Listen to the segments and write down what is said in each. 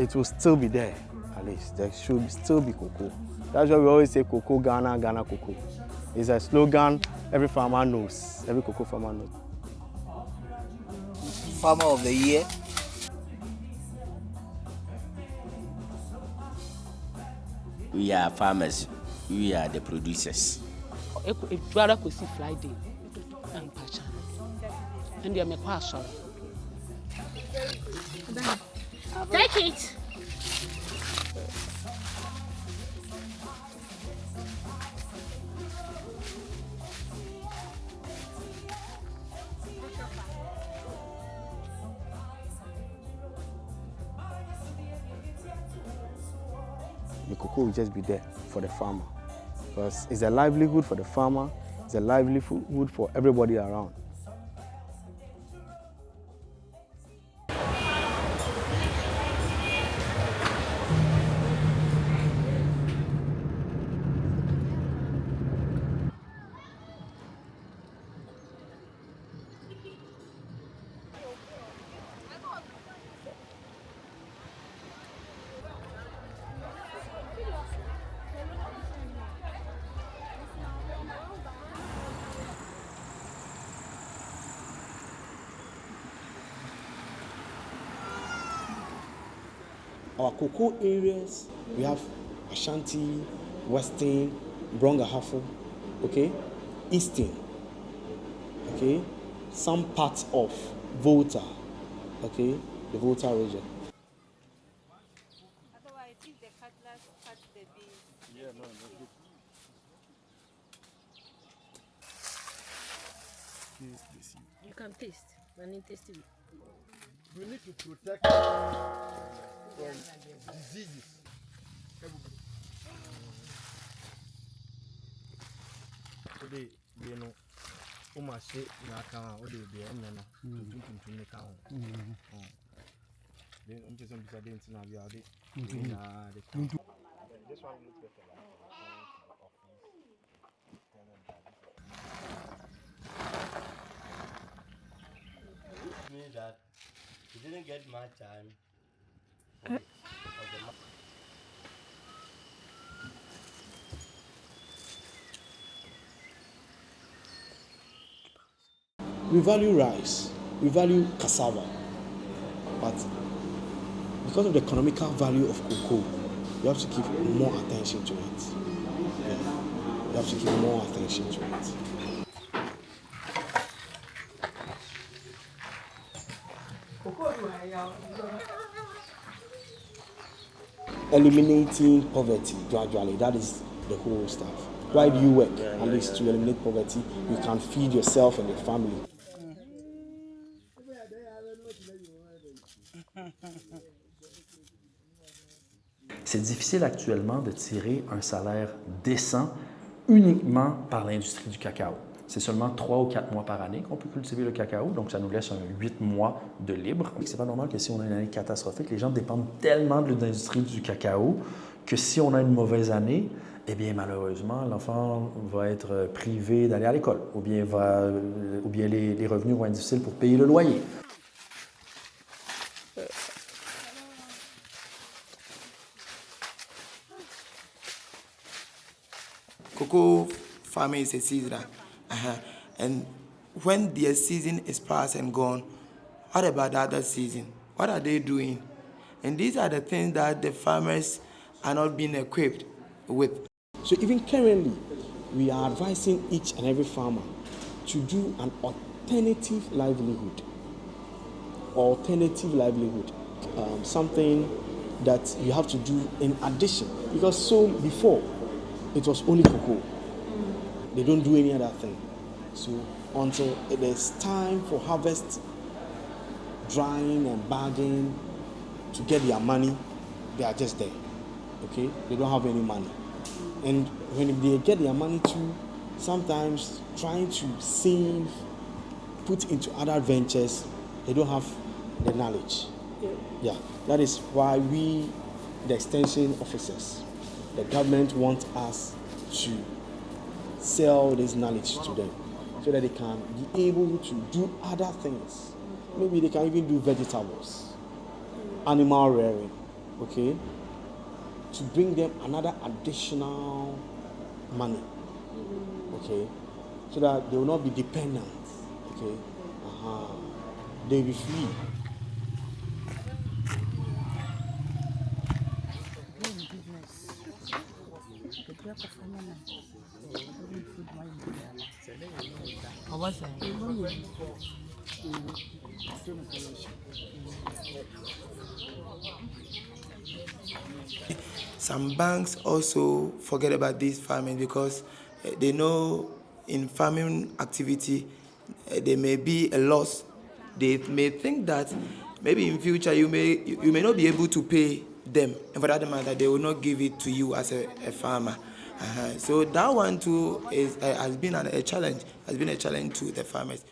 it will still be there, at least. There should still be cocoa. That's why we always say cocoa, Ghana, Ghana cocoa. It's a slogan every farmer knows, every cocoa farmer knows. Farmer of the Year. We are farmers. We are the producers. If you are going to Friday, and you are making a sorry. Take it. The cocoa will just be there for the farmer, because it's a livelihood for the farmer, it's a livelihood for everybody around. Our cocoa areas, we have Ashanti, Western, Brongahafo, okay, Eastern, okay, some parts of Volta, okay, the Volta region. Otherwise, if the cutlass cuts the beans. You can taste. When you taste it. We need to protect from diseases. Today, you know, Omashe Naka, or the Bienna, to make out. Then, I'm just going to say, this one looks better. Means that he didn't get much time. We value rice, we value cassava, but because of the economical value of cocoa, you have to give more attention to it. Yeah. You have to give more attention to it. Eliminating poverty gradually, that is the whole stuff. Why do you work? At least to eliminate poverty, you can feed yourself and your family. C'est difficile actuellement de tirer un salaire décent uniquement par l'industrie du cacao. C'est seulement 3 ou 4 mois par année qu'on peut cultiver le cacao, donc ça nous laisse 8 mois de libre. C'est pas normal que si on a une année catastrophique, les gens dépendent tellement de l'industrie du cacao que si on a une mauvaise année, eh bien malheureusement, l'enfant va être privé d'aller à l'école ou bien les revenus vont être difficiles pour payer le loyer. Cocoa farming is a season. And when their season is past and gone, what about the other season? What are they doing? And these are the things that the farmers are not being equipped with. So even currently, we are advising each and every farmer to do an alternative livelihood. Something that you have to do in addition. Because so before, it was only cocoa. They don't do any other thing. So until it is time for harvest, drying and bagging to get their money, they are just there. Okay? They don't have any money. And when they get their money too, sometimes trying to save, put into other ventures, they don't have the knowledge. Yeah. That is why we, the extension officers, the government wants us to sell this knowledge to them so that they can be able to do other things. Maybe they can even do vegetables, animal rearing, okay, to bring them another additional money, okay, so that they will not be dependent, okay, they will be free. Some banks also forget about this farming because they know in farming activity there may be a loss. They may think that maybe in future you may not be able to pay them, and for that matter they will not give it to you as a farmer. So that one too has been a challenge. Has been a challenge to the farmers.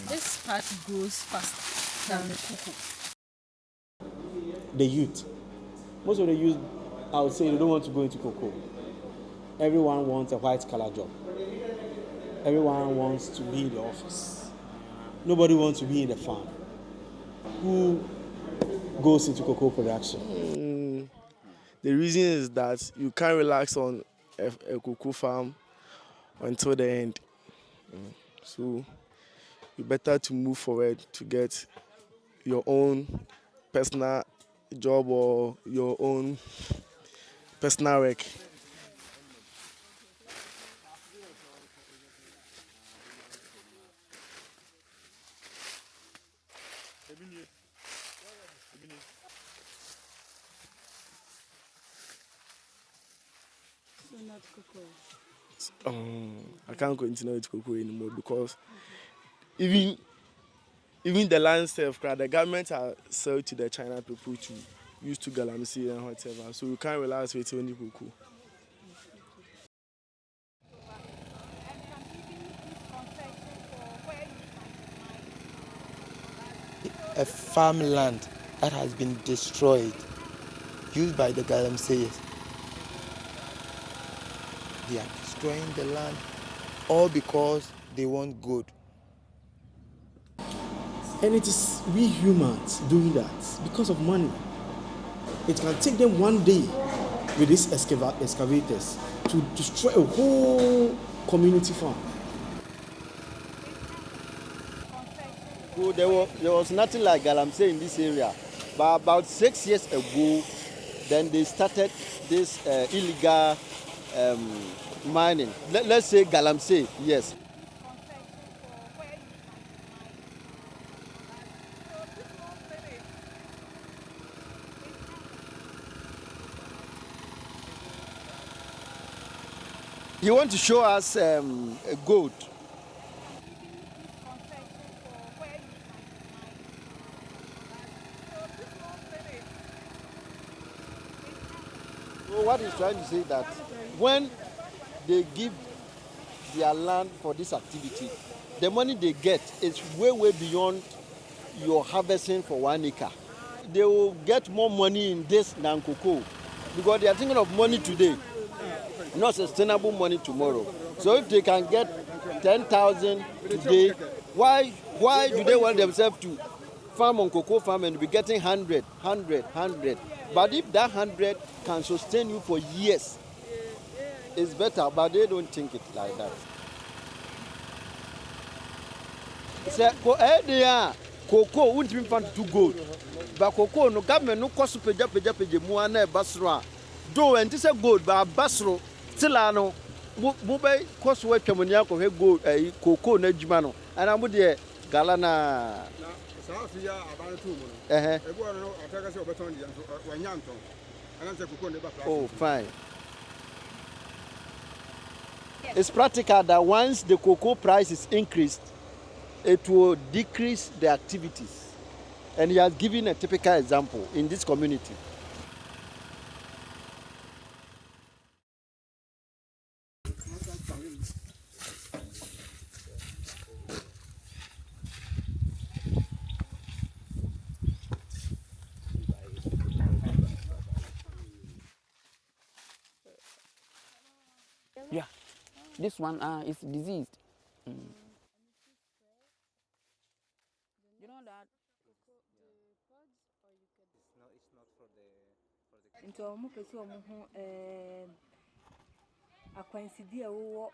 This part grows faster than the cocoa. The youth, most of the youth, I would say they don't want to go into cocoa. Everyone wants a white collar job. Everyone wants to be in the office. Nobody wants to be in the farm. Who goes into cocoa production? The reason is that you can't relax on a cocoa farm until the end. So you better to move forward to get your own personal job or your own personal work. So not cocoa. I can't continue with cocoa anymore because even the land self, the government are sold to the China people to use to galamsey and whatever. So you can't relax with only cocoa. A farmland that has been destroyed, used by the galamseyers. They are destroying the land all because they want gold. And it is we humans doing that because of money. It can take them one day with these excavators to destroy a whole community farm. So there was nothing like galamsey in this area. But about 6 years ago, then they started this illegal mining. Let's say galamsey, yes. He wants to show us gold. So what he's trying to say that when they give their land for this activity, the money they get is way beyond your harvesting for 1 acre. They will get more money in this than cocoa because they are thinking of money today, not sustainable money tomorrow. So if they can get 10,000 today, why do they want themselves to farm on cocoa farm and be getting 100? But if that 100 can sustain you for years, it's better, but they don't think it like that. Cocoa wouldn't be found too good. But cocoa no government no cost peja mua na basra. Do and this a gold but basro still ano mobile cost we twamonia ko he gold cocoa na adwuma no ana mo de galana Safia about 2 months. Everyone know ataka say obeton dia so wanyanton. Ana say cocoa ne ba. Oh fine. It's practical that once the cocoa price is increased, it will decrease the activities. And he has given a typical example in this community. This one is diseased. You know that. Into omo pese omo ho akwansidi a wo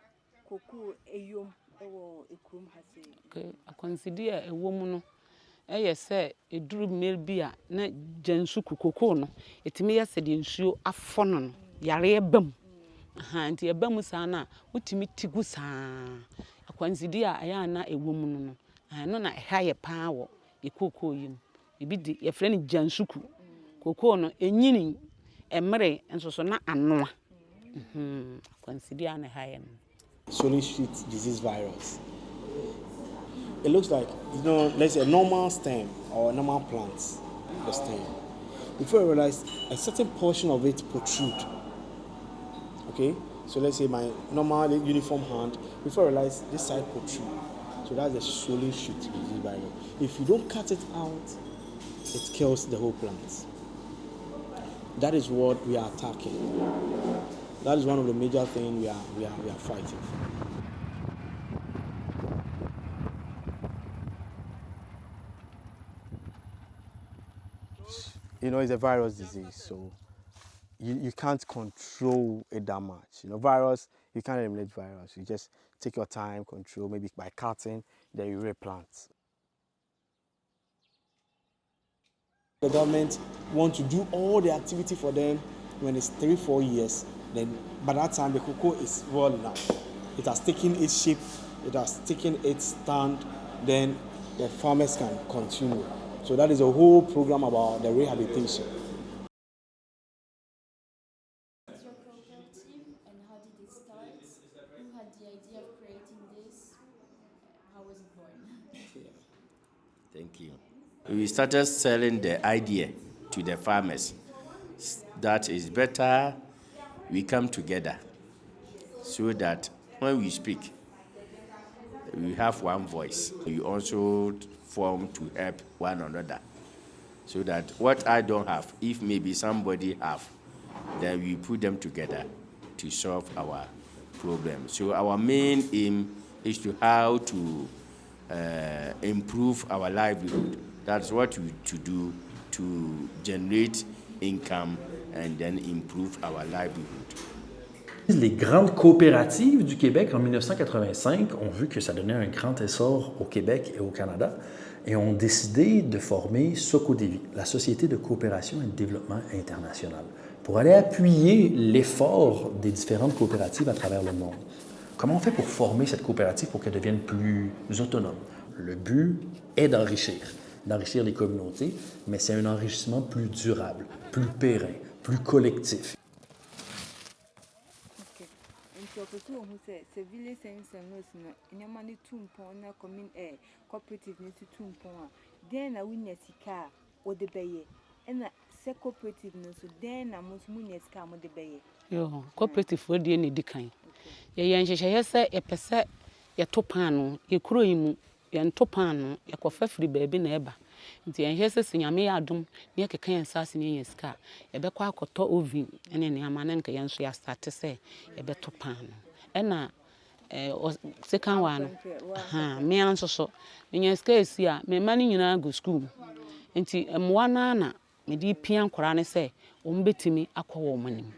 cocoa eyom ewo ekurum ha se. Okay, akwansidi a ewo mu no say eduru mel bi a na jansu cocoa no etimi yɛ sɛ de nsuo afɔ no no yare ebam. Nti ebam saa na wotimi tigu saa akwansidi a ɛyɛ na ewo mu no no na ɛha yɛ paa wɔ cocoa yim. Ebi di yɛ frɛ no jansuku. Cocoa no enyini emre enso na anoa. Akwansidi a na ɛha yɛ no. Swollen sheet disease virus. It looks like, let's say a normal stem or a normal plant, the stem. Before you realize, a certain portion of it protrude. Okay? So let's say my normal uniform hand, before I realize this side protrude. So that's the swollen sheet disease virus. If you don't cut it out, it kills the whole plant. That is what we are attacking. That is one of the major things we are fighting for. It's a virus disease, so you can't control it that much. Virus, you can't eliminate virus. You just take your time, control, maybe by cutting, then you replant. The government wants to do all the activity for them when it's 3-4 years. Then by that time, the cocoa is well enough. It has taken its shape, it has taken its stand, then the farmers can continue. So that is a whole program about the rehabilitation. What's your cooperative and how did it start? Who had the idea of creating this? How was it born? Thank you. We started selling the idea to the farmers that it's better we come together so that when we speak, we have one voice. We also form to help one another so that what I don't have, if maybe somebody have, then we put them together to solve our problem. So our main aim is to how to improve our livelihood. That's what we to do to generate income and then improve our livelihood. Les grandes coopératives du Québec en 1985 ont vu que ça donnait un grand essor au Québec et au Canada et ont décidé de former Socodevi, la Société de coopération et de développement international, pour aller appuyer l'effort des différentes coopératives à travers le monde. Comment on fait pour former cette coopérative pour qu'elle devienne plus autonome? Le but est d'enrichir les communautés, mais c'est un enrichissement plus durable, plus périn, plus collectif. Cooperative for the any decan. Ye say a pese ye topano, ye croim, ye topano, ye coffee free baby neighbor. Nti en hese sinyame adom ne keka yen sase ne yen sika e be kwa akoto oven ene ne amane nka yen so ya start say e be topano ena second one me anso so yen sika esi a me ma ne nyina go school nti emwa na me di pia nkora ne say o mbetimi akwo manim.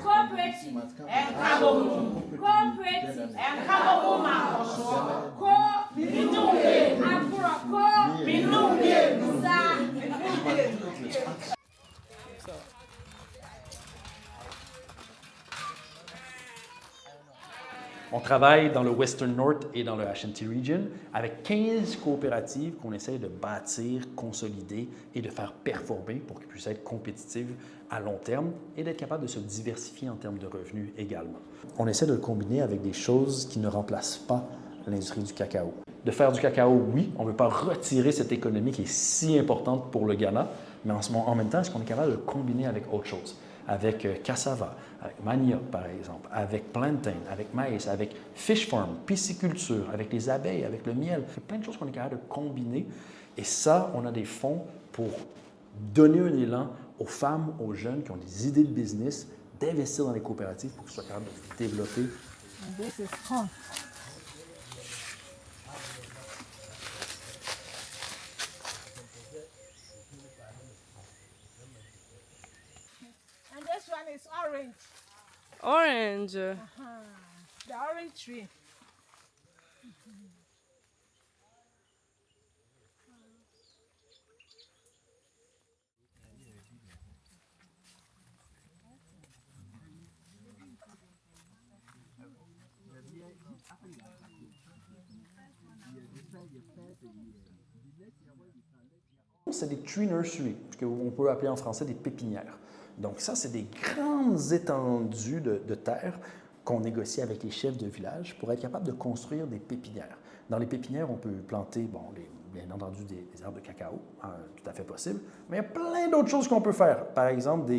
Cooperative and Cabo. Cooperative and Cabo Makoso. Co Minunge. Apurako Minunge. On travaille dans le Western North et dans le Ashanti Region avec 15 coopératives qu'on essaie de bâtir, consolider et de faire performer pour qu'elles puissent être compétitives à long terme et d'être capables de se diversifier en termes de revenus également. On essaie de le combiner avec des choses qui ne remplacent pas l'industrie du cacao. De faire du cacao, oui, on ne veut pas retirer cette économie qui est si importante pour le Ghana, mais en même temps, est-ce qu'on est capable de le combiner avec autre chose? Avec cassava, avec manioc par exemple, avec plantain, avec maïs, avec fish farm, pisciculture, avec les abeilles, avec le miel. Il y a plein de choses qu'on est capable de combiner. Et ça, on a des fonds pour donner un élan aux femmes, aux jeunes qui ont des idées de business, d'investir dans les coopératives pour qu'ils soient capables de se développer. And this is corn. And this one is orange. Orange. The orange tree. C'est des tree nurseries, qu'on peut appeler en français des pépinières. Donc ça, c'est des grandes étendues de terre qu'on négocie avec les chefs de village pour être capable de construire des pépinières. Dans les pépinières, on peut planter, bien entendu, des arbres de cacao, tout à fait possible, mais il y a plein d'autres choses qu'on peut faire. Par exemple,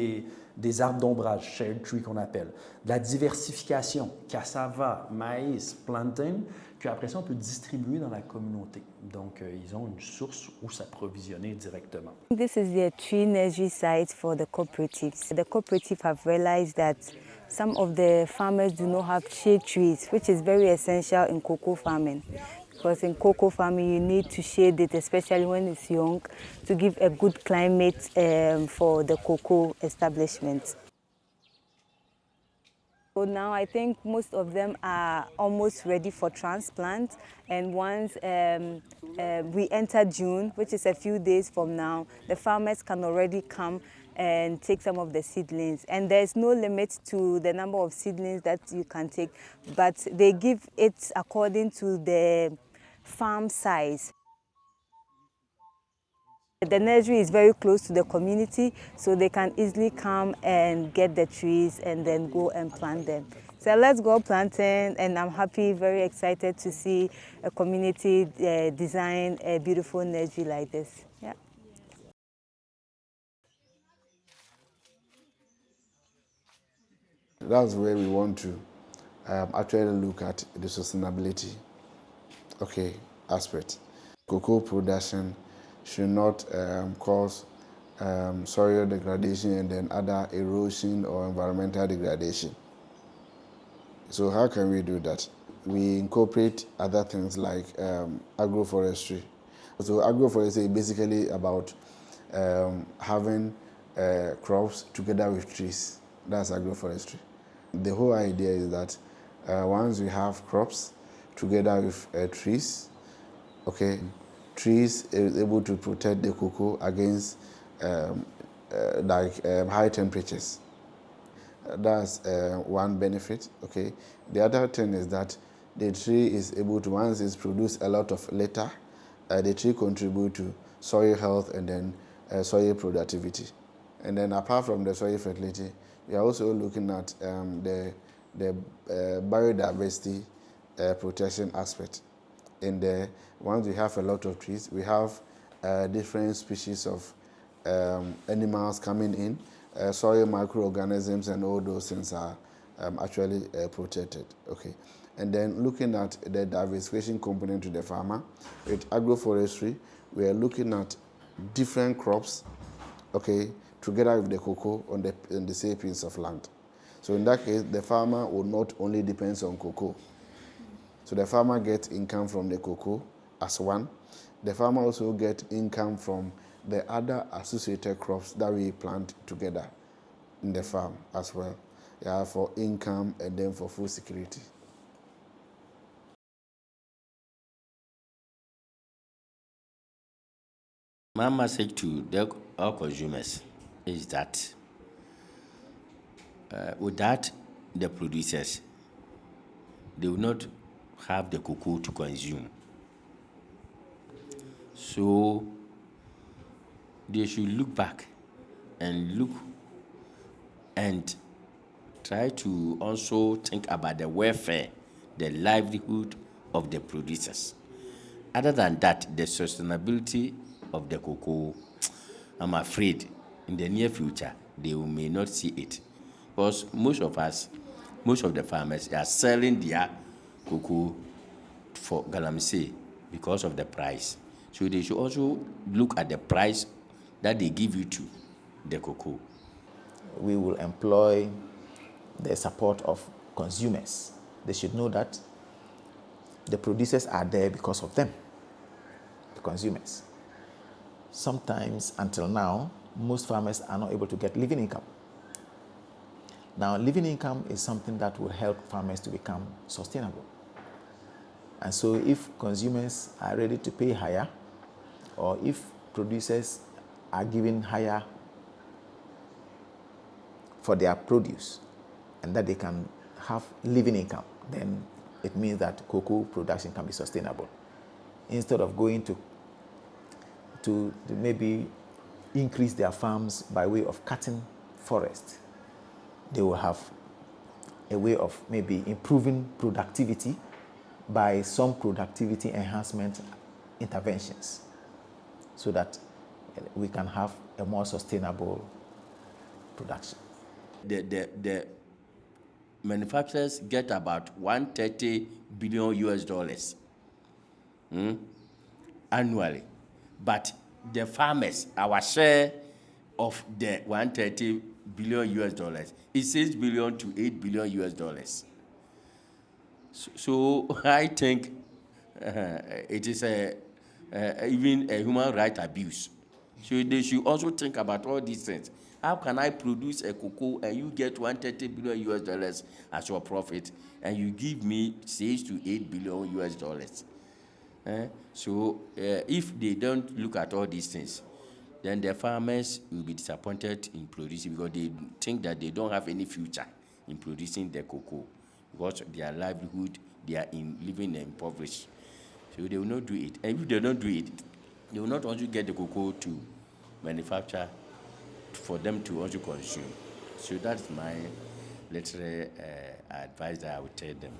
des arbres d'ombrage, shade tree qu'on appelle, de la diversification, cassava, maïs, plantain, qu'après ça, on peut distribuer dans la communauté. Donc, ils ont une source où s'approvisionner directement. This is the tree nursery site for the cooperatives. The cooperative have realized that some of the farmers do not have shade trees, which is very essential in cocoa farming. Because in cocoa farming, you need to shade it, especially when it's young, to give a good climate for the cocoa establishment. So now I think most of them are almost ready for transplant, and once we enter June, which is a few days from now, the farmers can already come and take some of the seedlings. And there's no limit to the number of seedlings that you can take, but they give it according to the farm size. The nursery is very close to the community, so they can easily come and get the trees and then go and plant them. So let's go planting, and I'm happy, very excited to see a community design a beautiful nursery like this. Yeah. That's where we want to actually look at the sustainability, aspect. Cocoa production should not cause soil degradation and then other erosion or environmental degradation. So how can we do that? We incorporate other things like agroforestry. So agroforestry is basically about having crops together with trees. That's agroforestry. The whole idea is that once we have crops together with trees, trees is able to protect the cocoa against high temperatures. That's one benefit. The other thing is that the tree is able to, once it's produced a lot of litter, the tree contribute to soil health and then soil productivity. And then apart from the soil fertility, we are also looking at the biodiversity protection aspect. In there, once we have a lot of trees, we have different species of animals coming in, soil microorganisms and all those things are actually protected. And then looking at the diversification component to the farmer, with agroforestry, we are looking at different crops, together with the cocoa on the same piece of land. So in that case, the farmer will not only depend on cocoa. So the farmer gets income from the cocoa as one. The farmer also gets income from the other associated crops that we plant together in the farm as well. For income and then for food security. My message to our consumers is that without the producers, they will not have the cocoa to consume. So they should look back and try to also think about the welfare, the livelihood of the producers. Other than that, the sustainability of the cocoa, I'm afraid in the near future, they may not see it. Because most of the farmers are selling their cocoa for galamsey because of the price. So they should also look at the price that they give you to the cocoa. We will employ the support of consumers. They should know that the producers are there because of them, the consumers. Sometimes, until now, most farmers are not able to get living income. Now, living income is something that will help farmers to become sustainable. And so if consumers are ready to pay higher, or if producers are given higher for their produce, and that they can have living income, then it means that cocoa production can be sustainable. Instead of going to maybe increase their farms by way of cutting forest, they will have a way of maybe improving productivity by some productivity enhancement interventions, so that we can have a more sustainable production. The manufacturers get about 130 billion US dollars annually, but the farmers, our share of the 130 billion US dollars is 6 billion to 8 billion US dollars. So I think it is even a human right abuse. So they should also think about all these things. How can I produce a cocoa and you get 130 billion US dollars as your profit, and you give me 6 to 8 billion US dollars? So if they don't look at all these things, then the farmers will be disappointed in producing, because they think that they don't have any future in producing the cocoa, because their livelihood, they are living impoverished. So they will not do it. And if they don't do it, they will not also get the cocoa to manufacture for them to also consume. So that's my little advice that I would tell them.